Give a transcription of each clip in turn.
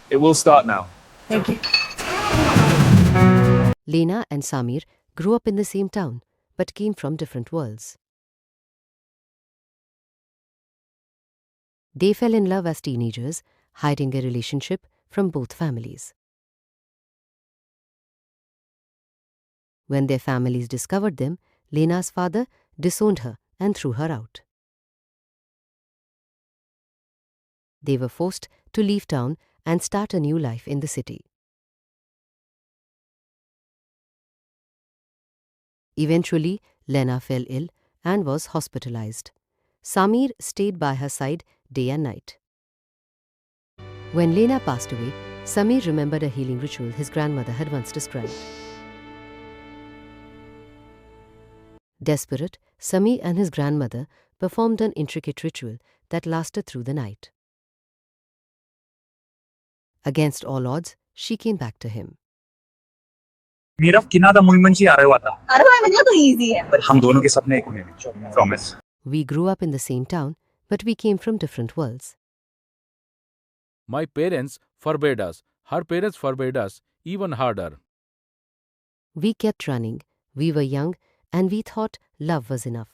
It will start now. Thank you. Lena and Samir grew up in the same town, but came from different worlds. They fell in love as teenagers, hiding their relationship from both families. When their families discovered them, Lena's father disowned her and threw her out. They were forced to leave town and start a new life in the city. Eventually, Lena fell ill and was hospitalized. Samir stayed by her side day and night. When Lena passed away, Samir remembered a healing ritual his grandmother had once described. Desperate, Samir and his grandmother performed an intricate ritual that lasted through the night. Against all odds, she came back to him. Meera किनादा मुलमंची आ रहे हुआ था अरे भाई मुझे तो easy है. पर हम दोनों के सपने एक हुए promise We grew up in the same town, but we came from different worlds. My parents forbade us. Her parents forbade us even harder. We kept running. We were young and we thought love was enough.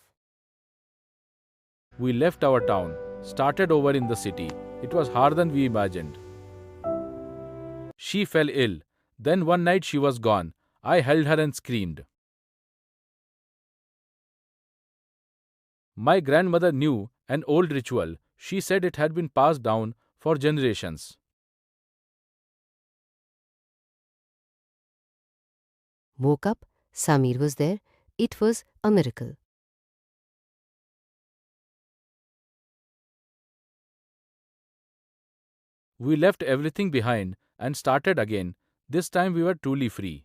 We left our town, started over in the city. It was harder than we imagined. She fell ill. Then one night she was gone. I held her and screamed. My grandmother knew an old ritual. She said it had been passed down for generations. Woke up, Samir was there. It was a miracle. We left everything behind and started again. This time we were truly free.